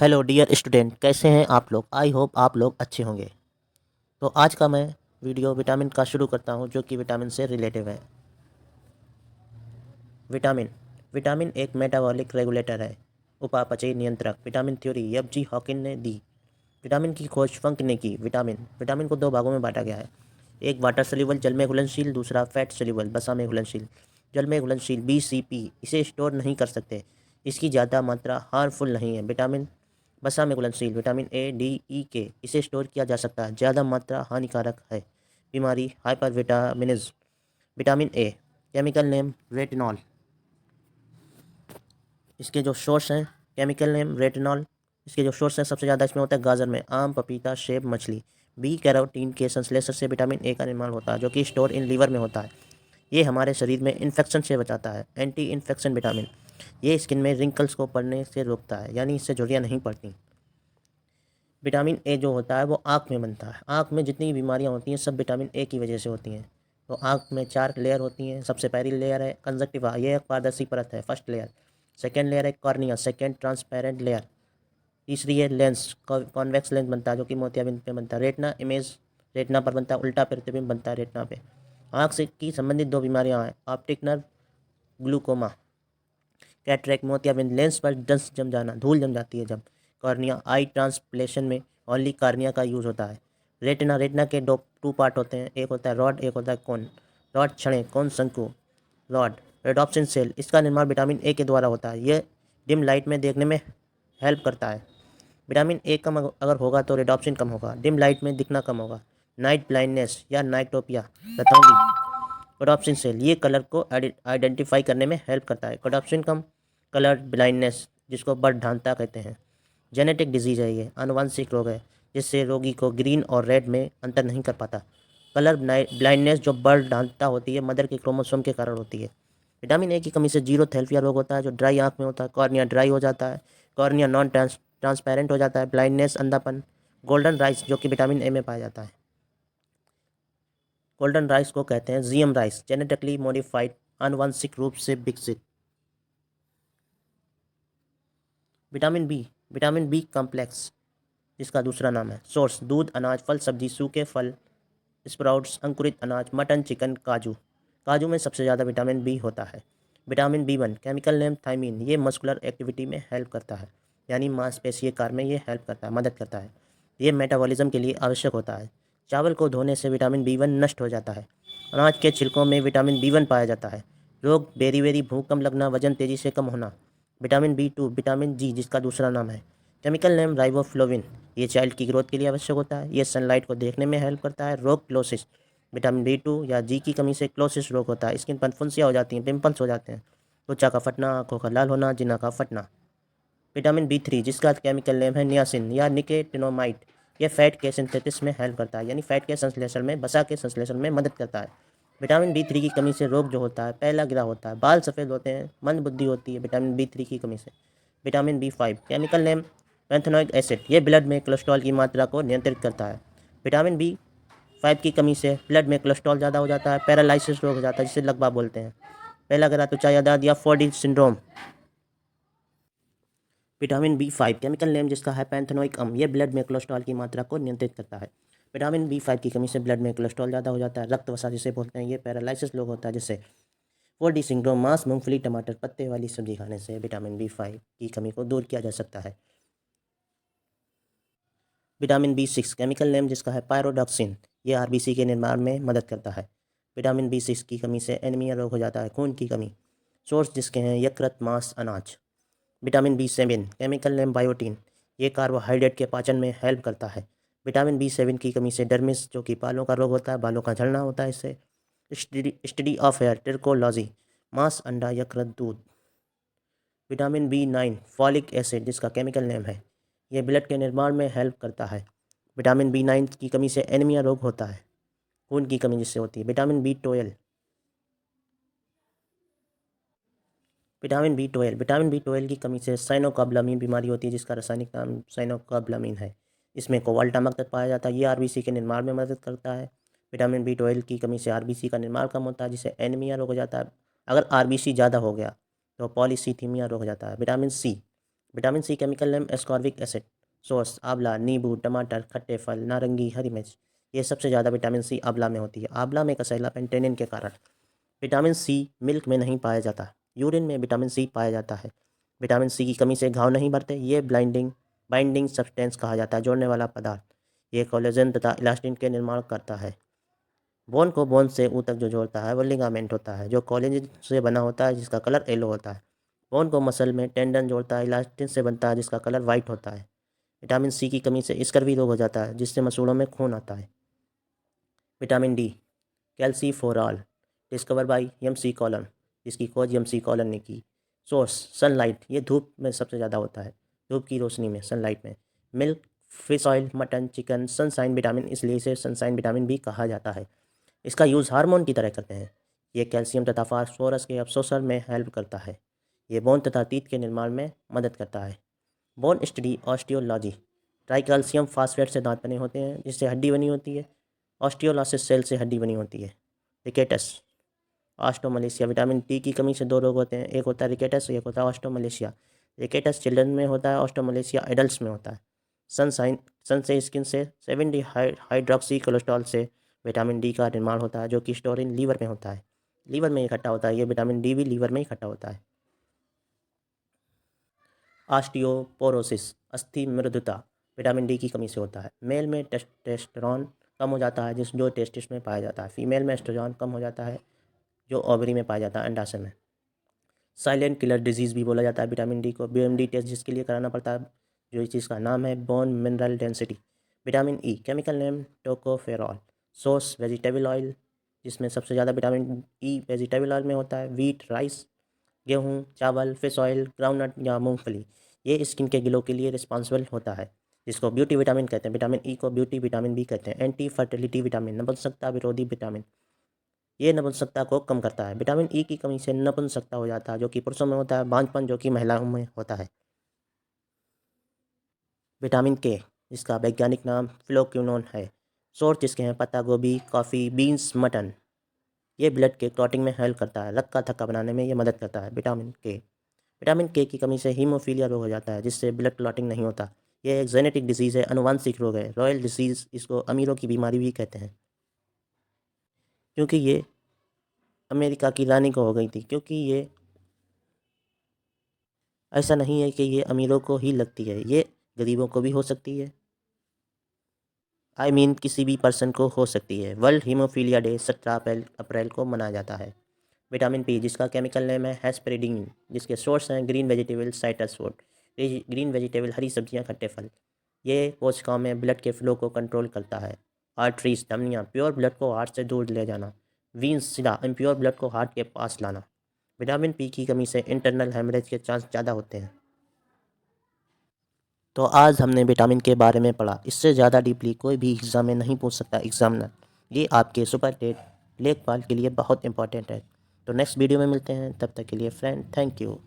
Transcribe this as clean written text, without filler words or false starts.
Hello dear student, कैसे हैं आप लोग। आई होप आप लोग अच्छे होंगे। तो आज का मैं वीडियो विटामिन का शुरू करता हूं, जो कि विटामिन से रिलेटिव है। विटामिन विटामिन एक मेटाबॉलिक रेगुलेटर है, उपापचयी नियंत्रक। Vitamin theory F G Hawking ने दी। विटामिन की खोज फंक ने की। विटामिन विटामिन को दो भागों में बांटा गया है। एक वाटर सोल्यूबल जल में घुलनशील, दूसरा फैट सोल्यूबल वसा में घुलनशील। जल में घुलनशील BCP इसे स्टोर नहीं कर सकते, इसकी ज़्यादा मात्रा हार्मफुल नहीं है। विटामिन वसा में घुलनशील vitamin A, D, E, K इसे स्टोर किया जा सकता है, ज़्यादा मात्रा हानिकारक है। बीमारी hypervitaminism. Vitamin A chemical name retinol. इसके जो सोर्स हैं केमिकल नेम रेटिनॉल। इसके जो सोर्स हैं सबसे ज़्यादा इसमें होता है गाजर में, आम, पपीता, सेब, मछली। बी कैरोटीन के संश्लेषण से विटामिन ए का निर्माण होता है, जो कि स्टोर इन लीवर में होता है। ये हमारे शरीर में इन्फेक्शन से बचाता है। एंटी इन्फेक्शन विटामिन ये स्किन में रिंकल्स को पड़ने से रोकता है, यानी इससे झुर्रियाँ नहीं पड़ती। विटामिन ए जो होता है वो आँख में बनता है। आँख में जितनी बीमारियाँ होती हैं सब विटामिन ए की वजह से होती हैं। तो आँख में 4 लेयर होती हैं। सबसे पहली लेयर है कंजक्टिवा, ये एक पारदर्शी परत है, फर्स्ट लेयर। सेकेंड लेयर है कॉर्निया, सेकेंड ट्रांसपेरेंट लेयर। तीसरी है लेंस, कॉन्वेक्स लेंस बनता है, जो कि मोतियाबिंद पे बनता है। रेटना इमेज रेटना पर बनता है, उल्टा प्रतिबिंब बनता है रेटना पे। आँख से की संबंधित दो बीमारियाँ हैं, ऑप्टिक नर्व ग्लूकोमा, कैटरेक्ट, मोतियाबिंद। लेंस पर डस्ट जम जाना, धूल जम जाती है जब। कॉर्निया, आई ट्रांसप्लेशन में ओनली कॉर्निया का यूज़ होता है। रेटिना रेटिना के दो टू पार्ट होते हैं, एक होता है रॉड, एक होता है कोन। रॉड छड़ें, कोन शंकु। रॉड रेडॉप्सिन सेल, इसका निर्माण विटामिन ए के द्वारा होता है। यह डिम लाइट में देखने में हेल्प करता है। विटामिन ए कम अगर होगा तो रेडॉप्सिन कम होगा, डिम लाइट में दिखना कम होगा। नाइट ब्लाइंडनेस या नाइटोपिया, रतौंधी। कोडाप्सिन सेल ये कलर को आइडेंटिफाई करने में हेल्प करता है। कोडाप्सिन कम कलर ब्लाइंडनेस, जिसको बर्डधांता कहते हैं। जेनेटिक डिजीज है, ये आनुवंशिक रोग है, जिससे रोगी को ग्रीन और रेड में अंतर नहीं कर पाता। कलर ब्लाइंडनेस जो बर्डधांता होती है मदर के क्रोमोसोम के कारण होती है। विटामिन ए की कमी से जीरोथेल्पिया रोग होता है, जो ड्राई आँख में होता है। कॉर्निया ड्राई हो जाता है, कॉर्निया नॉन ट्रांसपेरेंट हो जाता है। ब्लाइंडनेस अंधापन। गोल्डन राइस जो कि विटामिन ए में पाया जाता है। गोल्डन राइस को कहते हैं जीएम राइस, जेनेटिकली मॉडिफाइड, आनुवंशिक रूप से विकसित। विटामिन बी कॉम्प्लेक्स, जिसका दूसरा नाम है। सोर्स दूध, अनाज, फल, सब्जी, सूखे फल, स्प्राउट्स, अंकुरित अनाज, मटन, चिकन, काजू। काजू में सबसे ज़्यादा विटामिन बी होता है। Vitamin B1 chemical name thiamine, ये मस्कुलर एक्टिविटी में हेल्प करता है, यानी मांसपेशीय कार्य में ये हेल्प करता है, मदद करता है। ये मेटाबॉलिज्म के लिए आवश्यक होता है। चावल को धोने से विटामिन B1 नष्ट हो जाता है। अनाज के छिलकों में विटामिन B1 पाया जाता है। रोग बेरी भूख कम लगना, वजन तेज़ी से कम होना। विटामिन B2 विटामिन जी, जिसका दूसरा नाम है। केमिकल नेम राइबोफ्लोविन, ये चाइल्ड की ग्रोथ के लिए आवश्यक होता है। ये सनलाइट को देखने में हेल्प करता है। रोग क्लोसिस, विटामिन B2 या जी की कमी से क्लोसिस रोग होता है। स्किन पर फुंसियाँ हो जाती हैं, पिंपल्स हो जाते हैं, त्वचा का फटना, आंखों का लाल होना, जिना का फटना। विटामिन B3 जिसका केमिकल नेम है नियासिन या निकेटिनोमाइड, यह फैट के सिंथेसिस में हेल्प करता है, यानी फैट के संश्लेषण में, वसा के संश्लेषण में मदद करता है। विटामिन B3 की कमी से रोग जो होता है पहला गिरा होता है, बाल सफ़ेद होते हैं, मंद बुद्धि होती है विटामिन B3 की कमी से। Vitamin B5 chemical name pantothenic acid, ये ब्लड में कोलेस्ट्रॉल की मात्रा को नियंत्रित करता है। विटामिन B5 की कमी से ब्लड में कोलेस्ट्रॉल ज़्यादा हो जाता है, पैरालिसिस रोग हो जाता है, जिसे लकवा बोलते हैं। पहला गिरा त्वचा या दाद या 4D syndrome. Vitamin B5 chemical name जिसका है पैंथेनोइक अम्ल, ये ब्लड में कोलेस्ट्रॉल की मात्रा को नियंत्रित करता है। विटामिन B5 की कमी से ब्लड में कोलेस्ट्रॉल ज़्यादा हो जाता है, रक्त वसा जिसे बोलते हैं, ये पैरालिसिस लोग होता है, जिससे 4D सिंड्रोम। मांस, मूंगफली, टमाटर, पत्ते वाली सब्जी खाने से विटामिन B5 की कमी को दूर किया जा सकता है। विटामिन B6 केमिकल नेम जिसका है पायरोडॉक्सिन, ये RBC के निर्माण में मदद करता है। विटामिन B6 की कमी से एनीमिया रोग हो जाता है, खून की कमी। सोर्स जिसके हैं यकृत, मांस, अनाज। Vitamin B7 chemical name biotin, ये कार्बोहाइड्रेट के पाचन में हेल्प करता है। विटामिन B7 की कमी से डर्मिस जो कि बालों का रोग होता है, बालों का झड़ना होता है, इससे। स्टडी ऑफ हेयर टिर्कोलॉजी, मांस, अंडा, यकृत, दूध। विटामिन B9 फॉलिक एसिड जिसका केमिकल नेम है, ये ब्लड के निर्माण में हेल्प करता है। विटामिन B9 की कमी से एनीमिया रोग होता है, खून की कमी जिससे होती है। विटामिन बी ट्वेल्व की कमी से साइनोकाब्लामिन बीमारी होती है, जिसका रासायनिक नाम साइनोकाब्लामिन है। इसमें कोबाल्ट नामक तत्व पाया जाता है, ये RBC के निर्माण में मदद करता है। विटामिन B12 की कमी से RBC का निर्माण कम होता है, जिससे एनीमिया रोग हो जाता है। अगर RBC ज़्यादा हो गया तो पॉलीसीथीमिया रोग हो जाता है। Vitamin C vitamin C chemical name ascorbic acid. Source आंवला, नींबू, टमाटर, खट्टे फल, नारंगी, हरी मिर्च। ये सबसे ज़्यादा विटामिन सी आंवला में होती है। आंवला में कसैला पेंटेनिन के कारण। विटामिन सी मिल्क में नहीं पाया जाता, यूरिन में विटामिन सी पाया जाता है। विटामिन सी की कमी से घाव नहीं भरते। ये बाइंडिंग सब्सटेंस कहा जाता है, जोड़ने वाला पदार्थ। ये कोलेजन तथा इलास्टिन के निर्माण करता है। बोन को बोन से ऊ तक जो जोड़ता है वो लिगामेंट होता है, जो कोलेजन से बना होता है, जिसका कलर येलो होता है। बोन को मसल में टेंडन जोड़ता है, इलास्टिन से बनता है, जिसका कलर वाइट होता है। विटामिन सी की कमी से स्कर्वी रोग हो जाता है, जिससे मसूड़ों में खून आता है। Vitamin D calciferol, discover by M C. Collum, जिसकी खोज एम.सी. कॉलन ने की। सोर्स सनलाइट, ये धूप में सबसे ज़्यादा होता है, धूप की रोशनी में, सनलाइट में। Milk, fish oil, mutton, chicken, sunshine vitamin, इसलिए इसे सनसाइन विटामिन भी कहा जाता है। इसका यूज़ हार्मोन की तरह करते हैं। ये कैल्शियम तथा फास्फोरस के अवशोषण में हेल्प करता है। ये बोन तथा तीत के निर्माण में मदद करता है। Bone study osteology, tricalcium phosphate से दांत बने होते हैं, जिससे हड्डी बनी होती है। ऑस्टियोलासिस सेल से हड्डी बनी होती है। रिकेटस, ऑस्टोमलेशिया, विटामिन डी की कमी से दो रोग होते हैं, एक होता है रिकेटस, एक होता है ऑस्टोमलेशिया। रिकेटस चिल्ड्रन में होता है, ऑस्टोमलेशिया एडल्ट्स में होता है। सन से स्किन से 70 हाइड्रोक्सी कोलेस्ट्रॉल से विटामिन डी का निर्माण होता है, जो कि स्टोर इन लीवर में होता है, लीवर में इकट्ठा होता है। ये विटामिन डी भी लीवर में इकट्ठा होता है। ऑस्टियोपोरोसिस, अस्थि मृदुता, विटामिन डी की कमी से होता है। मेल में टेस्टोस्टेरोन कम हो जाता है, जो टेस्टिस में पाया जाता है। फीमेल में एस्ट्रोजन कम हो जाता है, जो ओवरी में पाया जाता है, अंडाशय में। साइलेंट किलर डिजीज़ भी बोला जाता है विटामिन डी को। बीएमडी टेस्ट जिसके लिए कराना पड़ता है, जो इस चीज़ का नाम है bone mineral density. Vitamin E chemical name tocopherol. Source vegetable oil, जिसमें सबसे ज़्यादा विटामिन ई वेजिटेबल ऑयल में होता है। वीट, राइस, गेहूँ, चावल, फिश ऑयल, ग्राउंडनट या मूंगफली। ये स्किन के ग्लो के लिए रिस्पॉन्सिबल होता है, जिसको ब्यूटी विटामिन कहते हैं। विटामिन ई को ब्यूटी विटामिन भी कहते हैं। एंटी फर्टिलिटी विटामिन, नपुंसकता विरोधी विटामिन, ये नपुंसकता को कम करता है। विटामिन ई की कमी से नपुंसकता हो जाता है, जो कि पुरुषों में होता है। बांझपन, जो कि महिलाओं में होता है। विटामिन के, जिसका वैज्ञानिक नाम फ्लोक्विनोन है। सोर्स जिसके हैं पत्ता गोभी, कॉफ़ी, बीन्स, मटन। ये ब्लड के क्लॉटिंग में हेल्प करता है, लकवा थक्का बनाने में ये मदद करता है। विटामिन के की कमी से हीमोफीलिया रोग हो जाता है, जिससे ब्लड क्लॉटिंग नहीं होता। ये एक जेनेटिक डिजीज़ है, अनुवांशिक रोग है। रॉयल डिसीज़, इसको अमीरों की बीमारी भी कहते हैं, क्योंकि ये अमेरिका की रानी को हो गई थी। क्योंकि ये ऐसा नहीं है कि ये अमीरों को ही लगती है, ये गरीबों को भी हो सकती है। किसी भी पर्सन को हो सकती है। वर्ल्ड हीमोफीलिया डे 17 अप्रैल को मनाया जाता है। विटामिन पी, जिसका केमिकल नेम है हेस्पेरिडीन, जिसके सोर्स हैं green vegetable, citrus fruit. Green vegetable, हरी सब्जियां, खट्टे फल। ये कोशिकाओं में ब्लड के फ्लो को कंट्रोल करता है। आर्टरीज, धमनियाँ, प्योर ब्लड को हार्ट से दूर ले जाना। वीन्स, सीधा इम्प्योर ब्लड को हार्ट के पास लाना। विटामिन पी की कमी से इंटरनल हेमरेज के चांस ज़्यादा होते हैं। तो आज हमने विटामिन के बारे में पढ़ा। इससे ज़्यादा डीपली कोई भी एग्ज़ाम में नहीं पूछ सकता एग्जामिनर। ये आपके सुपर टेट लेखपाल के लिए बहुत इंपॉर्टेंट है। तो नेक्स्ट वीडियो में मिलते हैं, तब तक के लिए फ्रेंड, थैंक यू।